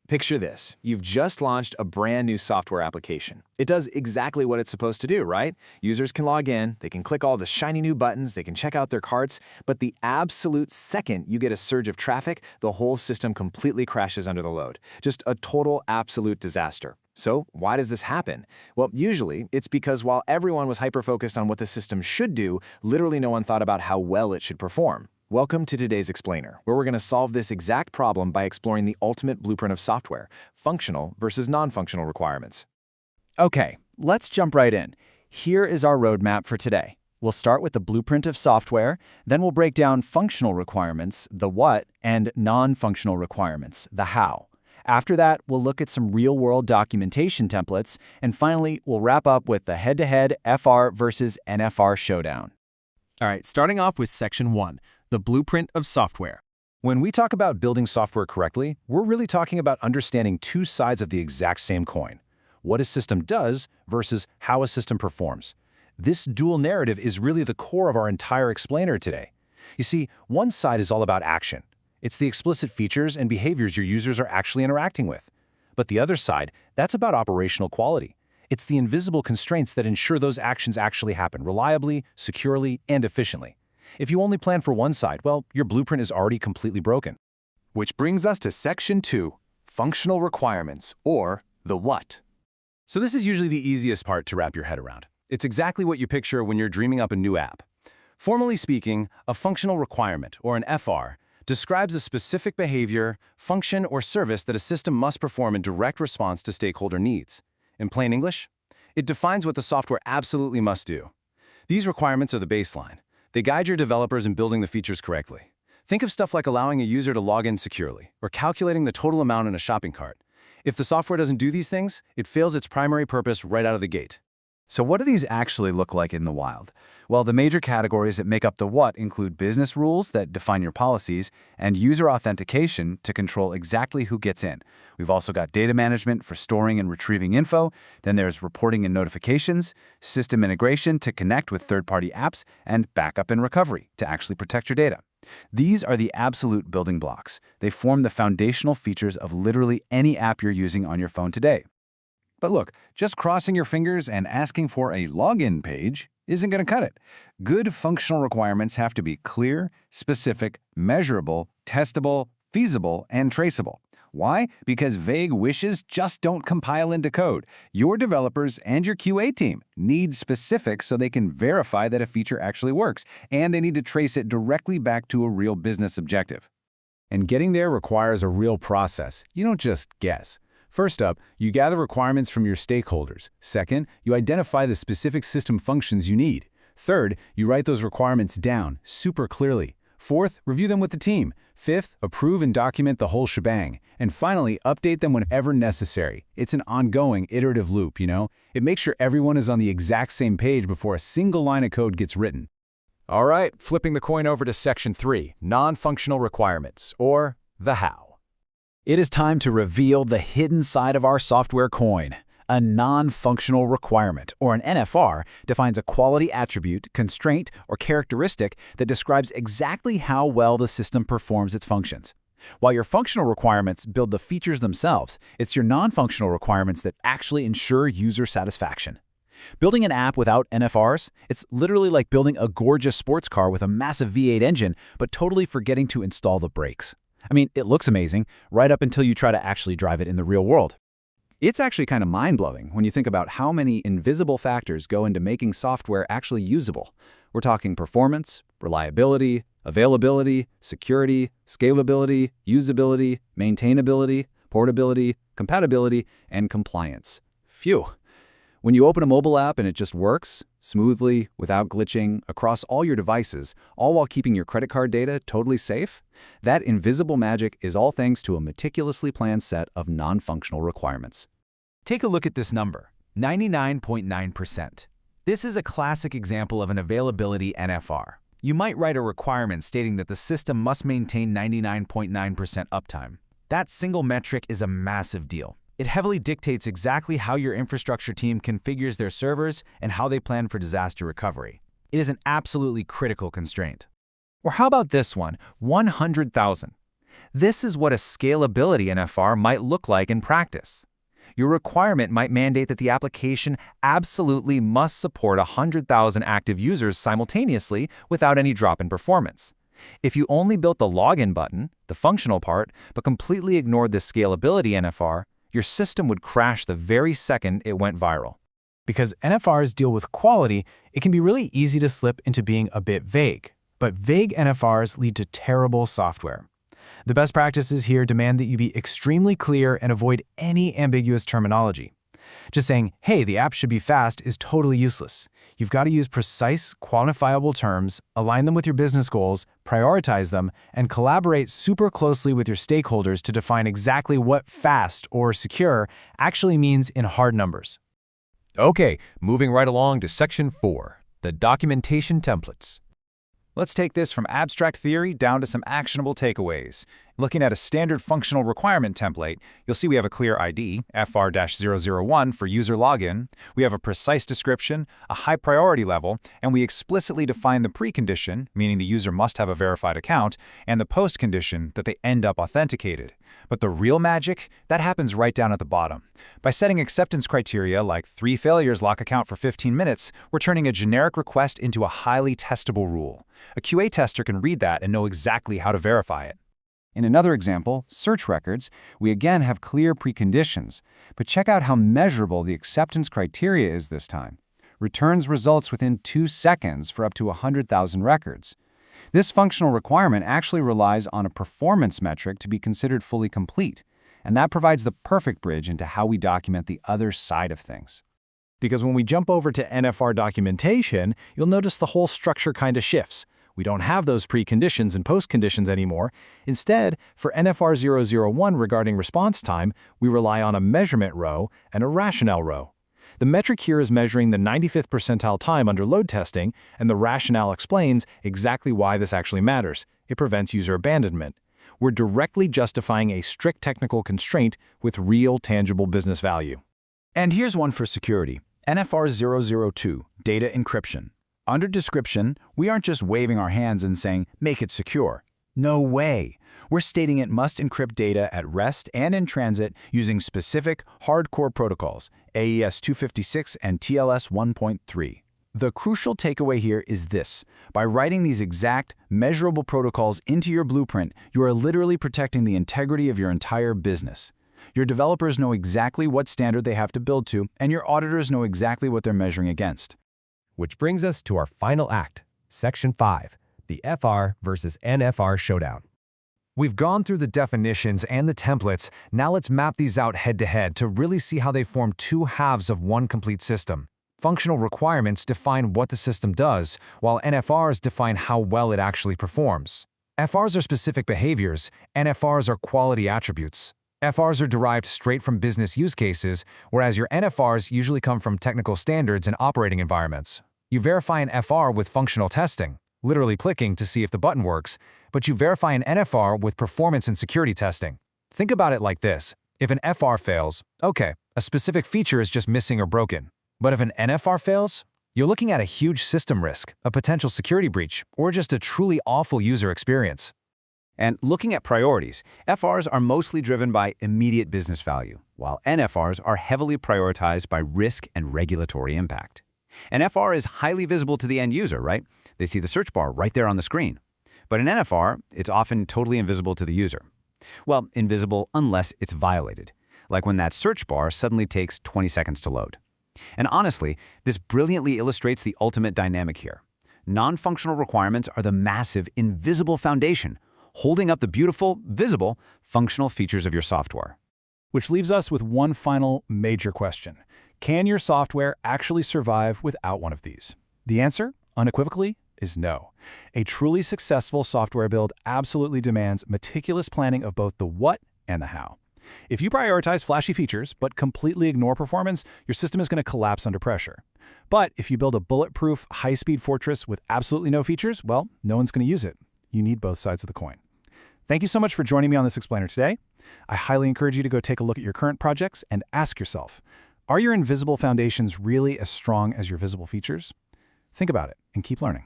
Picture this. You've just launched a brand new software application. It does exactly what it's supposed to do, right? Users can log in, they can click all the shiny new buttons, they can check out their carts, but the absolute second you get a surge of traffic, the whole system completely crashes under the load. Just a total absolute disaster. So why does this happen? Well, usually it's because while everyone was hyper-focused on what the system should do, literally no one thought about how well it should perform. Welcome to today's Explainer, where we're going to solve this exact problem by exploring the ultimate blueprint of software, functional versus non-functional requirements. Okay, let's jump right in. Here is our roadmap for today. We'll start with the blueprint of software, then we'll break down functional requirements, the what, and non-functional requirements, the how. After that, we'll look at some real-world documentation templates, and finally, we'll wrap up with the head-to-head FR versus NFR showdown. All right, starting off with Section 1, the blueprint of software. When we talk about building software correctly, we're really talking about understanding two sides of the exact same coin: what a system does versus how a system performs. This dual narrative is really the core of our entire explainer today. You see, one side is all about action. It's the explicit features and behaviors your users are actually interacting with. But the other side, that's about operational quality. It's the invisible constraints that ensure those actions actually happen reliably, securely, and efficiently. If you only plan for one side, well, your blueprint is already completely broken. Which brings us to Section 2, functional requirements, or the what. So this is usually the easiest part to wrap your head around. It's exactly what you picture when you're dreaming up a new app. Formally speaking, a functional requirement, or an FR, describes a specific behavior, function, or service that a system must perform in direct response to stakeholder needs. In plain English, it defines what the software absolutely must do. These requirements are the baseline. They guide your developers in building the features correctly. Think of stuff like allowing a user to log in securely, or calculating the total amount in a shopping cart. If the software doesn't do these things, it fails its primary purpose right out of the gate. So what do these actually look like in the wild? Well, the major categories that make up the what include business rules that define your policies and user authentication to control exactly who gets in. We've also got data management for storing and retrieving info. Then there's reporting and notifications, system integration to connect with third-party apps, and backup and recovery to actually protect your data. These are the absolute building blocks. They form the foundational features of literally any app you're using on your phone today. But look, just crossing your fingers and asking for a login page isn't going to cut it. Good functional requirements have to be clear, specific, measurable, testable, feasible, and traceable. Why? Because vague wishes just don't compile into code. Your developers and your QA team need specifics so they can verify that a feature actually works, and they need to trace it directly back to a real business objective. And getting there requires a real process. You don't just guess. First up, you gather requirements from your stakeholders. Second, you identify the specific system functions you need. Third, you write those requirements down super clearly. Fourth, review them with the team. Fifth, approve and document the whole shebang. And finally, update them whenever necessary. It's an ongoing, iterative loop, you know? It makes sure everyone is on the exact same page before a single line of code gets written. All right, flipping the coin over to Section 3, non-functional requirements, or the how. It is time to reveal the hidden side of our software coin. A non-functional requirement, or an NFR, defines a quality attribute, constraint, or characteristic that describes exactly how well the system performs its functions. While your functional requirements build the features themselves, it's your non-functional requirements that actually ensure user satisfaction. Building an app without NFRs, it's literally like building a gorgeous sports car with a massive V8 engine, but totally forgetting to install the brakes. I mean, it looks amazing, right up until you try to actually drive it in the real world. It's actually kind of mind-blowing when you think about how many invisible factors go into making software actually usable. We're talking performance, reliability, availability, security, scalability, usability, maintainability, portability, compatibility, and compliance. Phew. When you open a mobile app and it just works smoothly, without glitching, across all your devices, all while keeping your credit card data totally safe, that invisible magic is all thanks to a meticulously planned set of non-functional requirements. Take a look at this number, 99.9%. This is a classic example of an availability NFR. You might write a requirement stating that the system must maintain 99.9% uptime. That single metric is a massive deal. It heavily dictates exactly how your infrastructure team configures their servers and how they plan for disaster recovery. It is an absolutely critical constraint. Or how about this one, 100,000? This is what a scalability NFR might look like in practice. Your requirement might mandate that the application absolutely must support 100,000 active users simultaneously without any drop in performance. If you only built the login button, the functional part, but completely ignored the scalability NFR, your system would crash the very second it went viral. Because NFRs deal with quality, it can be really easy to slip into being a bit vague. But vague NFRs lead to terrible software. The best practices here demand that you be extremely clear and avoid any ambiguous terminology. Just saying, hey, the app should be fast is totally useless. You've got to use precise, quantifiable terms, align them with your business goals, prioritize them, and collaborate super closely with your stakeholders to define exactly what fast or secure actually means in hard numbers. Okay, moving right along to Section 4, the documentation templates. Let's take this from abstract theory down to some actionable takeaways. Looking at a standard functional requirement template, you'll see we have a clear ID, FR-001 for user login, we have a precise description, a high priority level, and we explicitly define the precondition, meaning the user must have a verified account, and the post condition that they end up authenticated. But the real magic, that happens right down at the bottom. By setting acceptance criteria like 3 failures lock account for 15 minutes, we're turning a generic request into a highly testable rule. A QA tester can read that and know exactly how to verify it. In another example, search records, we again have clear preconditions, but check out how measurable the acceptance criteria is this time. Returns results within 2 seconds for up to 100,000 records. This functional requirement actually relies on a performance metric to be considered fully complete, and that provides the perfect bridge into how we document the other side of things. Because when we jump over to NFR documentation, you'll notice the whole structure kind of shifts. We don't have those preconditions and postconditions anymore. Instead, for NFR 001 regarding response time, we rely on a measurement row and a rationale row. The metric here is measuring the 95th percentile time under load testing, and the rationale explains exactly why this actually matters. It prevents user abandonment. We're directly justifying a strict technical constraint with real tangible business value. And here's one for security. NFR 002, data encryption. Under description, we aren't just waving our hands and saying, make it secure. No way. We're stating it must encrypt data at rest and in transit using specific, hardcore protocols, AES 256 and TLS 1.3. The crucial takeaway here is this. By writing these exact, measurable protocols into your blueprint, you are literally protecting the integrity of your entire business. Your developers know exactly what standard they have to build to, and your auditors know exactly what they're measuring against. Which brings us to our final act, Section 5, the FR versus NFR showdown. We've gone through the definitions and the templates, now let's map these out head-to-head to really see how they form 2 halves of one complete system. Functional requirements define what the system does, while NFRs define how well it actually performs. FRs are specific behaviors, NFRs are quality attributes. FRs are derived straight from business use cases, whereas your NFRs usually come from technical standards and operating environments. You verify an FR with functional testing, literally clicking to see if the button works, but you verify an NFR with performance and security testing. Think about it like this. If an FR fails, okay, a specific feature is just missing or broken. But if an NFR fails, you're looking at a huge system risk, a potential security breach, or just a truly awful user experience. And looking at priorities, FRs are mostly driven by immediate business value, while NFRs are heavily prioritized by risk and regulatory impact. An FR is highly visible to the end user, right? They see the search bar right there on the screen. But an NFR, it's often totally invisible to the user. Well, invisible unless it's violated, like when that search bar suddenly takes 20 seconds to load. And honestly, this brilliantly illustrates the ultimate dynamic here. Non-functional requirements are the massive, invisible foundation holding up the beautiful, visible, functional features of your software. Which leaves us with one final major question. Can your software actually survive without one of these? The answer, unequivocally, is no. A truly successful software build absolutely demands meticulous planning of both the what and the how. If you prioritize flashy features but completely ignore performance, your system is going to collapse under pressure. But if you build a bulletproof, high-speed fortress with absolutely no features, well, no one's going to use it. You need both sides of the coin. Thank you so much for joining me on this explainer today. I highly encourage you to go take a look at your current projects and ask yourself, are your invisible foundations really as strong as your visible features? Think about it and keep learning.